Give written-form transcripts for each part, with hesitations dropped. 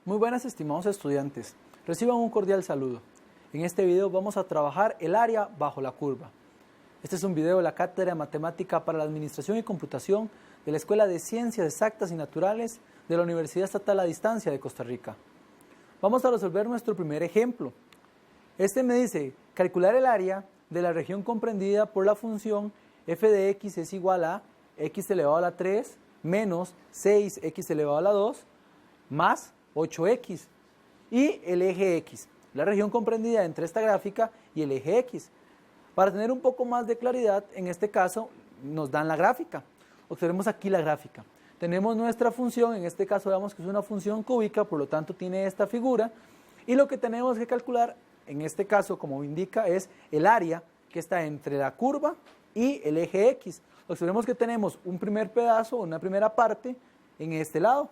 Muy buenas, estimados estudiantes, reciban un cordial saludo. En este video vamos a trabajar el área bajo la curva. Este es un video de la Cátedra de Matemática para la Administración y Computación de la Escuela de Ciencias Exactas y Naturales de la Universidad Estatal a Distancia de Costa Rica. Vamos a resolver nuestro primer ejemplo. Este me dice, calcular el área de la región comprendida por la función f de x es igual a x elevado a la 3 menos 6x elevado a la 2 más 8x y el eje x, la región comprendida entre esta gráfica y el eje x. Para tener un poco más de claridad, en este caso nos dan la gráfica. Observemos aquí la gráfica. Tenemos nuestra función, en este caso veamos que es una función cúbica, por lo tanto tiene esta figura, y lo que tenemos que calcular, en este caso como indica, es el área que está entre la curva y el eje x. Observemos que tenemos un primer pedazo, una primera parte en este lado,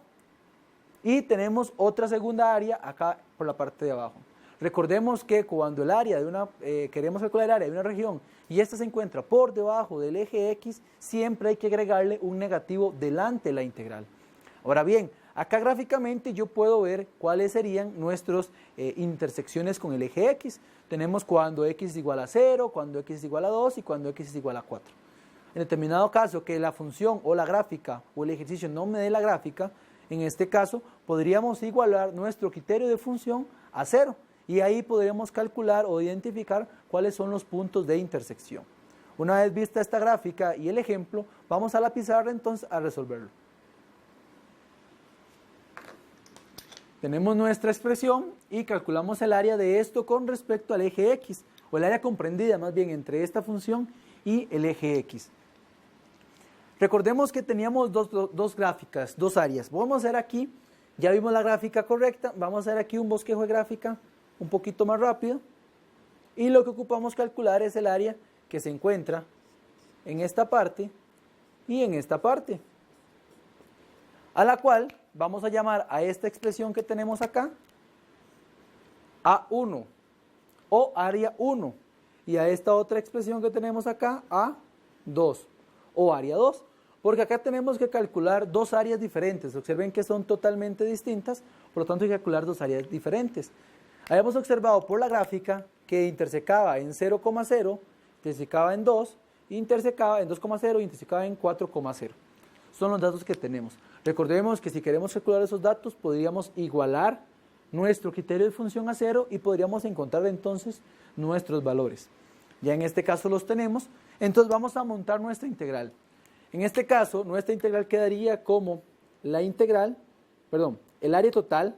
y tenemos otra segunda área acá por la parte de abajo. Recordemos que cuando el área de queremos calcular el área de una región y esta se encuentra por debajo del eje x, siempre hay que agregarle un negativo delante de la integral. Ahora bien, acá gráficamente yo puedo ver cuáles serían nuestras intersecciones con el eje x. Tenemos cuando x es igual a 0, cuando x es igual a 2 y cuando x es igual a 4. En determinado caso que la función o la gráfica o el ejercicio no me dé la gráfica, en este caso podríamos igualar nuestro criterio de función a 0. Y ahí podremos calcular o identificar cuáles son los puntos de intersección. Una vez vista esta gráfica y el ejemplo, vamos a la pizarra entonces a resolverlo. Tenemos nuestra expresión y calculamos el área de esto con respecto al eje x, o el área comprendida más bien entre esta función y el eje x. Recordemos que teníamos dos gráficas, dos áreas. Vamos a hacer aquí, ya vimos la gráfica correcta, vamos a hacer aquí un bosquejo de gráfica un poquito más rápido, y lo que ocupamos calcular es el área que se encuentra en esta parte y en esta parte, a la cual vamos a llamar a esta expresión que tenemos acá A1 o área 1, y a esta otra expresión que tenemos acá A2 o área 2, porque acá tenemos que calcular dos áreas diferentes. Observen que son totalmente distintas, por lo tanto hay que calcular dos áreas diferentes. Habíamos observado por la gráfica que intersecaba en 0,0, intersecaba en 2, intersecaba en 2,0 y intersecaba en 4,0. Son los datos que tenemos. Recordemos que si queremos calcular esos datos, podríamos igualar nuestro criterio de función a 0 y podríamos encontrar entonces nuestros valores. Ya en este caso los tenemos, entonces vamos a montar nuestra integral. En este caso, nuestra integral quedaría como el área total.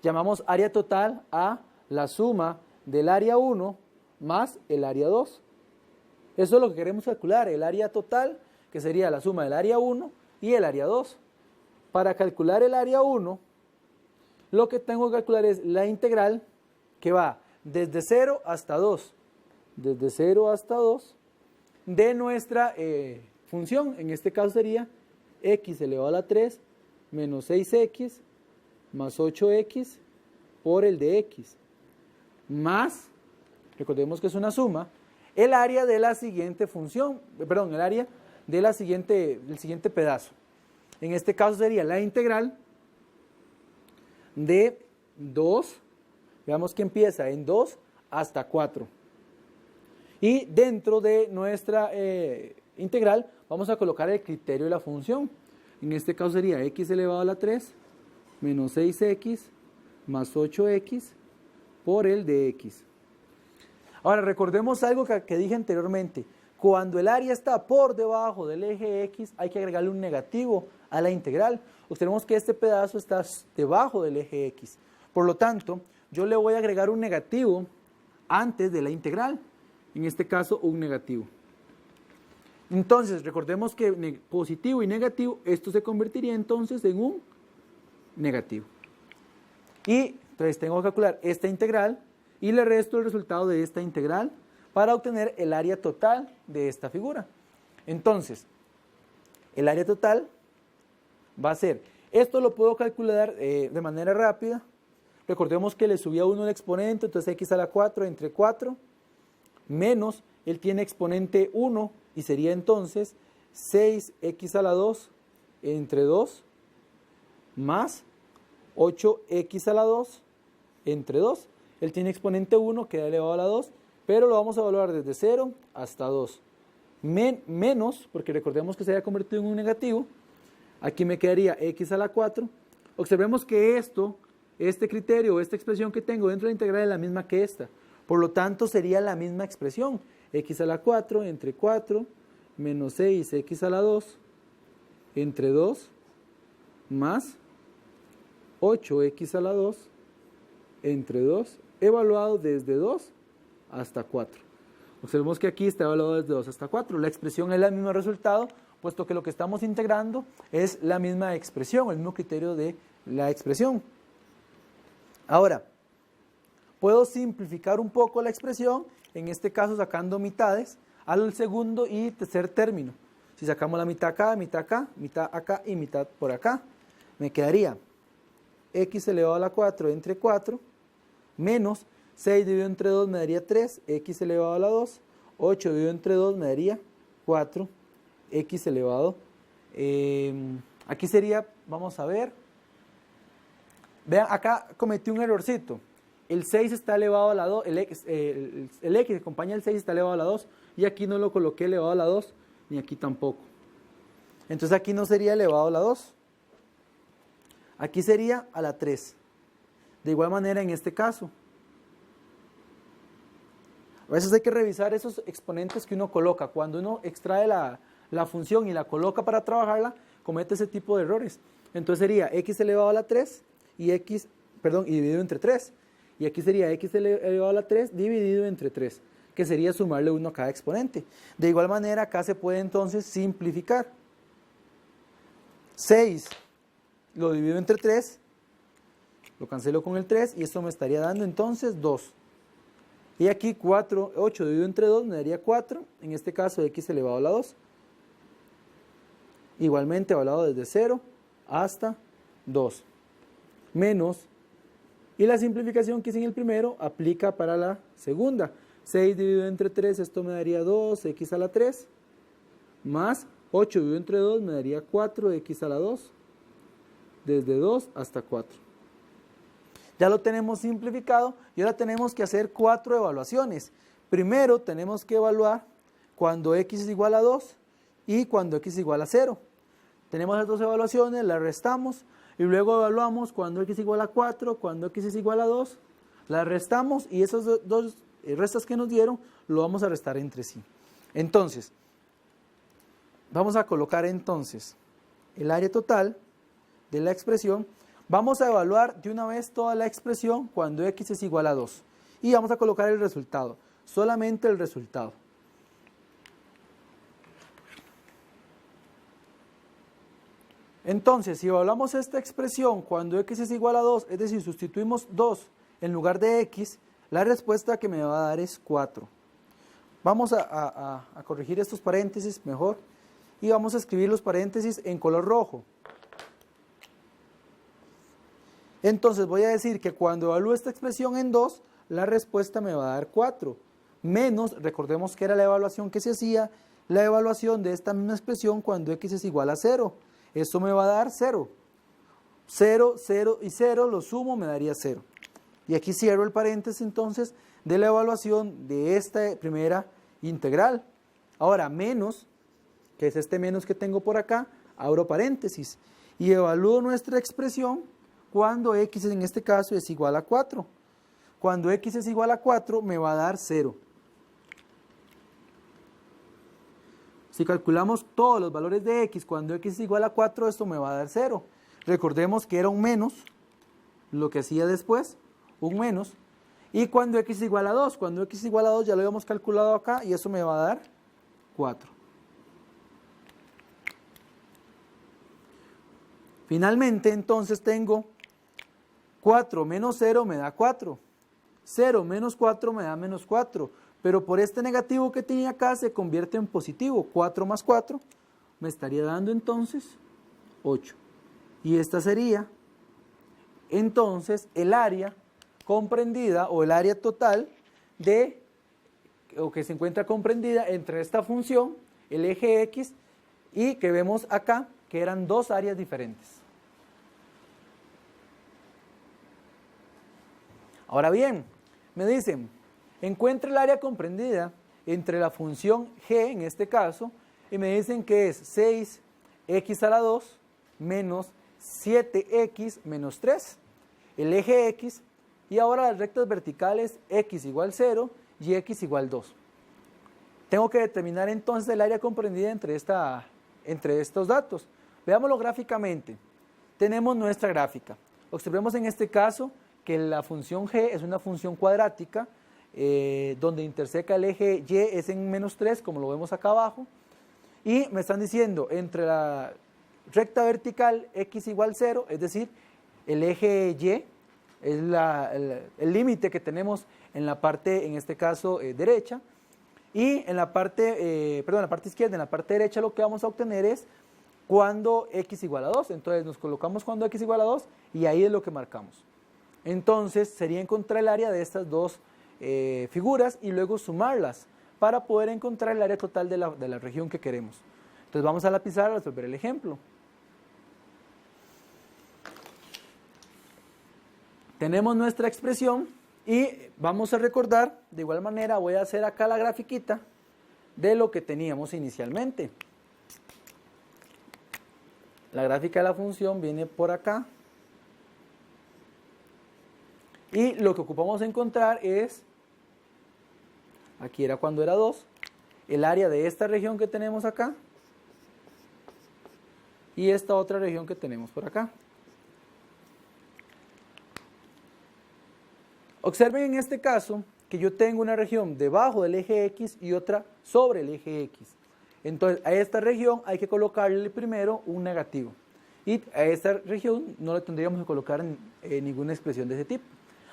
Llamamos área total a la suma del área 1 más el área 2. Eso es lo que queremos calcular, el área total, que sería la suma del área 1 y el área 2. Para calcular el área 1, lo que tengo que calcular es la integral que va desde 0 hasta 2. Desde 0 hasta 2 de nuestra función. En este caso sería x elevado a la 3 menos 6x más 8x por el de x, más, recordemos que es una suma, el área de la siguiente función, el área de del siguiente pedazo. En este caso sería la integral de 2, veamos que empieza en 2 hasta 4. Y dentro de nuestra integral vamos a colocar el criterio de la función. En este caso sería x elevado a la 3 menos 6x más 8x por el de x. Ahora recordemos algo que dije anteriormente. Cuando el área está por debajo del eje x, hay que agregarle un negativo a la integral. Observemos que este pedazo está debajo del eje x. Por lo tanto, yo le voy a agregar un negativo antes de la integral. En este caso, un negativo. Entonces, recordemos que positivo y negativo, esto se convertiría entonces en un negativo. Y entonces tengo que calcular esta integral y le resto el resultado de esta integral para obtener el área total de esta figura. Entonces, el área total va a ser Esto lo puedo calcular de manera rápida. Recordemos que le subía 1 el exponente, entonces x a la 4 entre 4, menos, él tiene exponente 1, y sería entonces 6x a la 2 entre 2, más 8x a la 2 entre 2. Él tiene exponente 1, queda elevado a la 2, pero lo vamos a evaluar desde 0 hasta 2. Menos, porque recordemos que se había convertido en un negativo, aquí me quedaría x a la 4. Observemos que este criterio, esta expresión que tengo dentro de la integral es la misma que esta. Por lo tanto, sería la misma expresión. X a la 4 entre 4 menos 6x a la 2 entre 2 más 8x a la 2 entre 2, evaluado desde 2 hasta 4. Observemos que aquí está evaluado desde 2 hasta 4. La expresión es el mismo resultado, puesto que lo que estamos integrando es la misma expresión, el mismo criterio de la expresión. Ahora, puedo simplificar un poco la expresión, en este caso sacando mitades al segundo y tercer término. Si sacamos la mitad acá, mitad acá y mitad por acá, me quedaría x elevado a la 4 entre 4, menos 6 dividido entre 2 me daría 3, x elevado a la 2, 8 dividido entre 2 me daría 4, x elevado, aquí sería, vamos a ver, vean, acá cometí un errorcito. El 6 está elevado a la 2, el x que acompaña el 6 está elevado a la 2, y aquí no lo coloqué elevado a la 2, ni aquí tampoco. Entonces aquí no sería elevado a la 2, aquí sería a la 3. De igual manera en este caso. A veces hay que revisar esos exponentes que uno coloca. Cuando uno extrae la función y la coloca para trabajarla, comete ese tipo de errores. Entonces sería x elevado a la 3 y dividido entre 3. Y aquí sería x elevado a la 3 dividido entre 3, que sería sumarle 1 a cada exponente. De igual manera, acá se puede entonces simplificar. 6 lo divido entre 3, lo cancelo con el 3, y esto me estaría dando entonces 2. Y aquí 8 dividido entre 2 me daría 4, en este caso x elevado a la 2. Igualmente evaluado desde 0 hasta 2. Menos, y la simplificación que hice en el primero aplica para la segunda. 6 dividido entre 3, esto me daría 2x a la 3, más 8 dividido entre 2 me daría 4x a la 2, desde 2 hasta 4. Ya lo tenemos simplificado y ahora tenemos que hacer 4 evaluaciones. Primero tenemos que evaluar cuando x es igual a 2 y cuando x es igual a 0. Tenemos las dos evaluaciones, las restamos y luego evaluamos cuando x es igual a 4, cuando x es igual a 2, las restamos y esas dos restas que nos dieron lo vamos a restar entre sí. Entonces, vamos a colocar entonces el área total de la expresión. Vamos a evaluar de una vez toda la expresión cuando x es igual a 2 y vamos a colocar el resultado, solamente el resultado. Entonces, si evaluamos esta expresión cuando x es igual a 2, es decir, sustituimos 2 en lugar de x, la respuesta que me va a dar es 4. Vamos a corregir estos paréntesis mejor y vamos a escribir los paréntesis en color rojo. Entonces voy a decir que cuando evalúe esta expresión en 2, la respuesta me va a dar 4. Menos, recordemos que era la evaluación que se hacía, la evaluación de esta misma expresión cuando x es igual a 0. Eso me va a dar 0. 0, 0 y 0, lo sumo, me daría 0. Y aquí cierro el paréntesis entonces de la evaluación de esta primera integral. Ahora, menos, que es este menos que tengo por acá, abro paréntesis y evalúo nuestra expresión cuando x en este caso es igual a 4. Cuando x es igual a 4 me va a dar 0. Si calculamos todos los valores de x cuando x es igual a 4, esto me va a dar 0. Recordemos que era un menos, lo que hacía después, un menos. Y cuando x es igual a 2, cuando x es igual a 2 ya lo habíamos calculado acá y eso me va a dar 4. Finalmente, entonces tengo 4 menos 0 me da 4. 0 menos 4 me da menos 4. Pero por este negativo que tenía acá se convierte en positivo. 4 más 4 me estaría dando entonces 8. y esta sería entonces el área comprendida o el área total o que se encuentra comprendida entre esta función, el eje X, y que vemos acá que eran dos áreas diferentes. Ahora bien, me dicen, encuentra el área comprendida entre la función g, en este caso, y me dicen que es 6x a la 2 menos 7x menos 3, el eje X, y ahora las rectas verticales x igual 0 y x igual 2. Tengo que determinar entonces el área comprendida entre estos datos. Veámoslo gráficamente. Tenemos nuestra gráfica. Observemos en este caso que la función g es una función cuadrática, donde interseca el eje y es en menos 3, como lo vemos acá abajo, y me están diciendo entre la recta vertical x igual 0, es decir, el eje y es el límite que tenemos en la parte, en este caso, derecha, y en la parte, la parte izquierda, en la parte derecha lo que vamos a obtener es cuando x igual a 2, entonces nos colocamos cuando x igual a 2 y ahí es lo que marcamos. Entonces sería encontrar el área de estas dos figuras y luego sumarlas para poder encontrar el área total de la región que queremos. Entonces vamos a la pizarra a resolver el ejemplo. Tenemos nuestra expresión y vamos a recordar, de igual manera voy a hacer acá la grafiquita de lo que teníamos inicialmente. La gráfica de la función viene por acá. Y lo que ocupamos encontrar es, aquí era cuando era 2, el área de esta región que tenemos acá y esta otra región que tenemos por acá. Observen en este caso que yo tengo una región debajo del eje X y otra sobre el eje X. Entonces a esta región hay que colocarle primero un negativo y a esta región no le tendríamos que colocar ninguna expresión de ese tipo.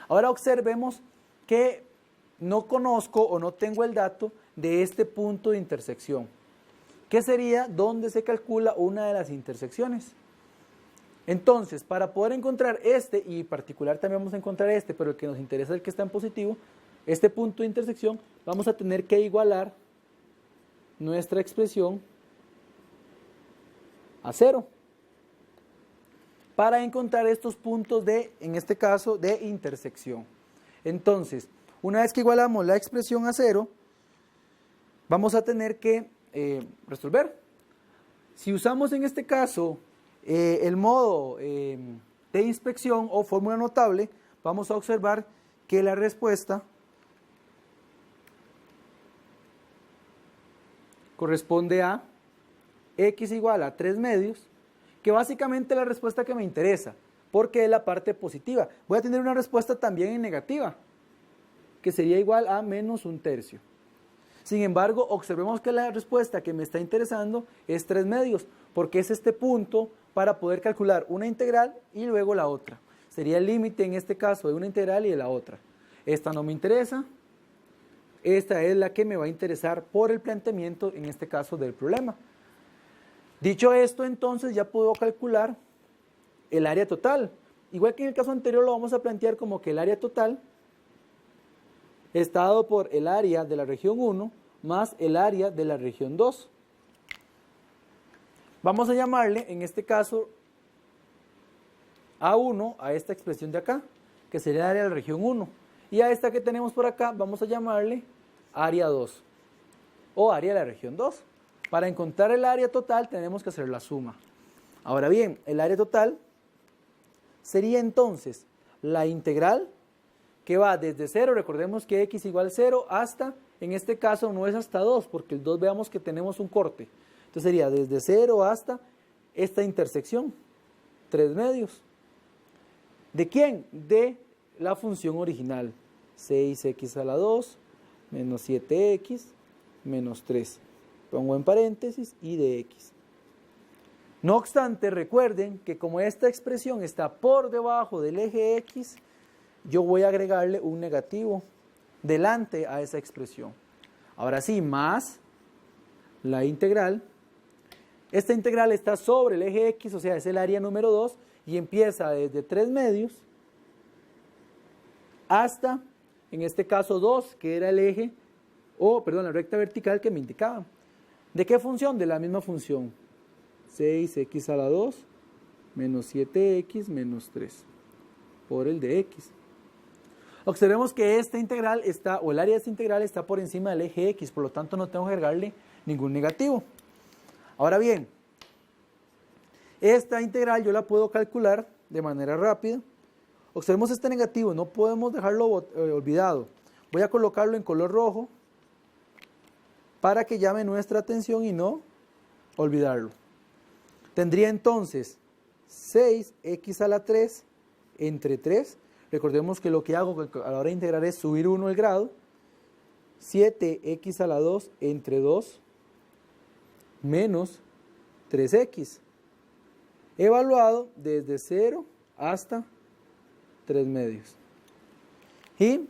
Ahora observemos que no conozco o no tengo el dato de este punto de intersección, que sería donde se calcula una de las intersecciones. Entonces, para poder encontrar este, y en particular también vamos a encontrar este, pero el que nos interesa es el que está en positivo, este punto de intersección, vamos a tener que igualar nuestra expresión a 0. Para encontrar estos puntos en este caso, de intersección. Entonces, una vez que igualamos la expresión a 0, vamos a tener que resolver. Si usamos en este caso el modo de inspección o fórmula notable, vamos a observar que la respuesta corresponde a x igual a 3 medios, que básicamente es la respuesta que me interesa, porque es la parte positiva. Voy a tener una respuesta también en negativa, que sería igual a menos 1/3. Sin embargo, observemos que la respuesta que me está interesando es 3 medios, porque es este punto para poder calcular una integral y luego la otra. Sería el límite en este caso de una integral y de la otra. Esta no me interesa, esta es la que me va a interesar por el planteamiento, en este caso, del problema. Dicho esto, entonces ya puedo calcular el área total. Igual que en el caso anterior lo vamos a plantear como que el área total está dado por el área de la región 1 más el área de la región 2. Vamos a llamarle, en este caso, A1 a esta expresión de acá, que sería el área de la región 1. Y a esta que tenemos por acá vamos a llamarle área 2 o área de la región 2. Para encontrar el área total tenemos que hacer la suma. Ahora bien, el área total sería entonces la integral que va desde 0, recordemos que x igual 0, hasta, en este caso no es hasta 2, porque el 2 veamos que tenemos un corte. Entonces sería desde 0 hasta esta intersección, 3 medios. ¿De quién? De la función original, 6x a la 2 menos 7x menos 3. Pongo en paréntesis y de x. No obstante, recuerden que como esta expresión está por debajo del eje x, yo voy a agregarle un negativo delante a esa expresión. Ahora sí, más la integral Esta integral está sobre el eje X, o sea, es el área número 2, y empieza desde 3 medios hasta, en este caso 2, que era el eje, la recta vertical que me indicaba. ¿De qué función? De la misma función. 6x a la 2 menos 7x menos 3 por el de x. Observemos que esta integral está, o el área de esta integral está por encima del eje X, por lo tanto no tengo que agregarle ningún negativo. Ahora bien, esta integral yo la puedo calcular de manera rápida. Observemos este negativo, no podemos dejarlo olvidado. Voy a colocarlo en color rojo para que llame nuestra atención y no olvidarlo. Tendría entonces 6x a la 3 entre 3. Recordemos que lo que hago a la hora de integrar es subir 1 el grado. 7x a la 2 entre 2 menos 3x. Evaluado desde 0 hasta 3 medios. Y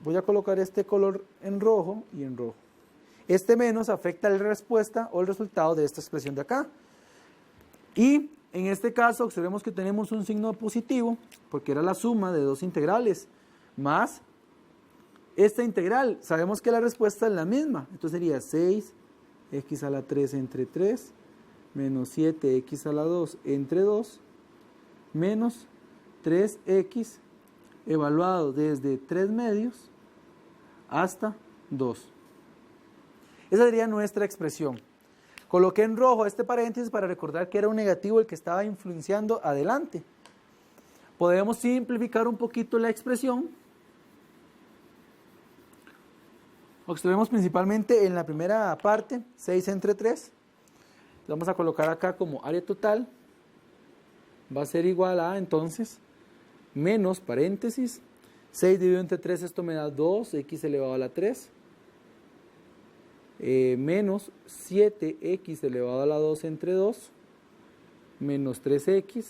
voy a colocar este color en rojo y en rojo. Este menos afecta la respuesta o el resultado de esta expresión de acá. Y en este caso observemos que tenemos un signo positivo porque era la suma de dos integrales más esta integral. Sabemos que la respuesta es la misma, entonces sería 6x a la 3 entre 3 menos 7x a la 2 entre 2 menos 3x evaluado desde 3 medios hasta 2. Esa sería nuestra expresión. Coloqué en rojo este paréntesis para recordar que era un negativo el que estaba influenciando adelante. Podemos simplificar un poquito la expresión. Observemos principalmente en la primera parte, 6 entre 3. Vamos a colocar acá como área total. Va a ser igual a, entonces, menos paréntesis. 6 dividido entre 3, esto me da 2x elevado a la 3. Menos 7x elevado a la 2 entre 2 menos 3x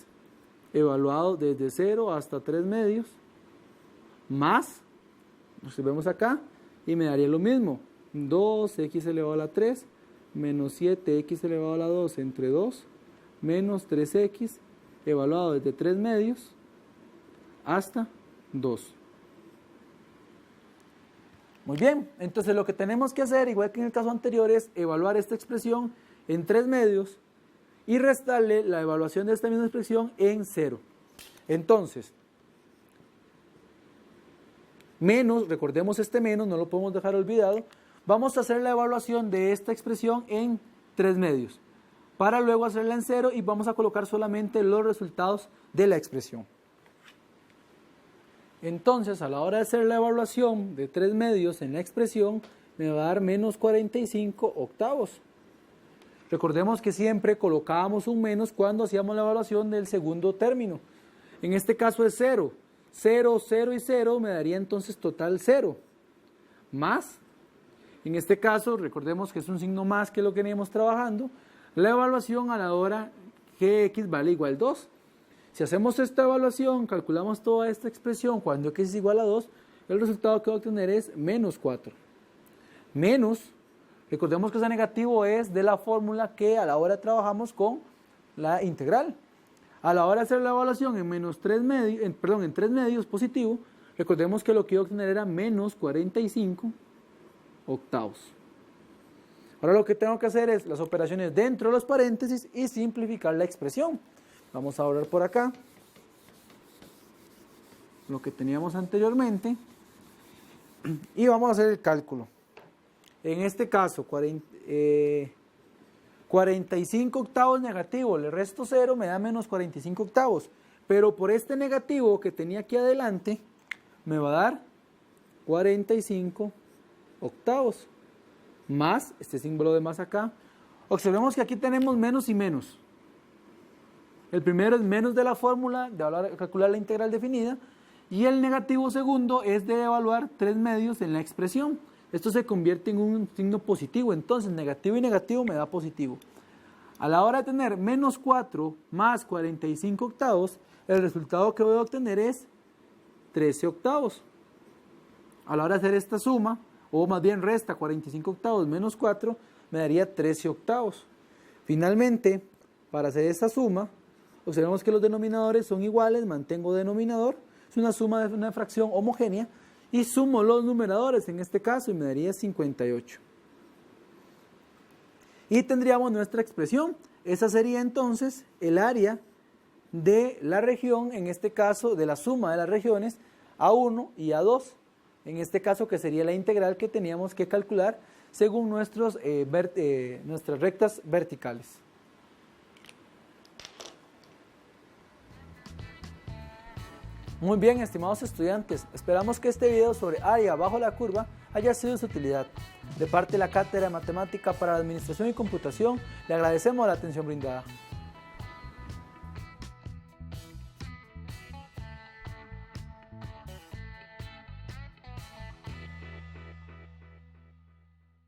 evaluado desde 0 hasta 3 medios más, vemos acá, y me daría lo mismo, 2x elevado a la 3 menos 7x elevado a la 2 entre 2 menos 3x evaluado desde 3 medios hasta 2. Muy bien, entonces lo que tenemos que hacer, igual que en el caso anterior, es evaluar esta expresión en 3 medios y restarle la evaluación de esta misma expresión en 0. Entonces, menos, recordemos este menos, no lo podemos dejar olvidado, vamos a hacer la evaluación de esta expresión en 3 medios, para luego hacerla en 0 y vamos a colocar solamente los resultados de la expresión. Entonces, a la hora de hacer la evaluación de 3 medios en la expresión, me va a dar menos 45 octavos. Recordemos que siempre colocábamos un menos cuando hacíamos la evaluación del segundo término. En este caso es 0. 0, 0 y 0 me daría entonces total 0. Más, en este caso, recordemos que es un signo más que lo que veníamos trabajando, la evaluación a la hora que x vale igual 2. Si hacemos esta evaluación, calculamos toda esta expresión cuando x es igual a 2, el resultado que voy a obtener es menos 4. Menos, recordemos que ese negativo es de la fórmula que a la hora trabajamos con la integral. A la hora de hacer la evaluación en menos 3 medios, en 3 medios positivo, recordemos que lo que iba a obtener era menos 45 octavos. Ahora lo que tengo que hacer es las operaciones dentro de los paréntesis y simplificar la expresión. Vamos a borrar por acá lo que teníamos anteriormente y vamos a hacer el cálculo. En este caso, 45 octavos negativo, le resto 0, me da menos 45 octavos. Pero por este negativo que tenía aquí adelante, me va a dar 45 octavos. Más, este símbolo de más acá. Observemos que aquí tenemos menos y menos. El primero es menos de la fórmula de calcular la integral definida y el negativo segundo es de evaluar 3 medios en la expresión. Esto se convierte en un signo positivo, entonces negativo y negativo me da positivo. A la hora de tener menos 4 más 45 octavos, el resultado que voy a obtener es 13 octavos. A la hora de hacer esta suma, o más bien resta 45 octavos menos 4, me daría 13 octavos. Finalmente, para hacer esta suma, observemos que los denominadores son iguales, mantengo denominador, es una suma de una fracción homogénea, y sumo los numeradores en este caso y me daría 58. Y tendríamos nuestra expresión. Esa sería entonces el área de la región, en este caso de la suma de las regiones A1 y A2, en este caso que sería la integral que teníamos que calcular según nuestras rectas verticales. Muy bien, estimados estudiantes, esperamos que este video sobre área bajo la curva haya sido de su utilidad. De parte de la Cátedra de Matemática para la Administración y Computación, le agradecemos la atención brindada.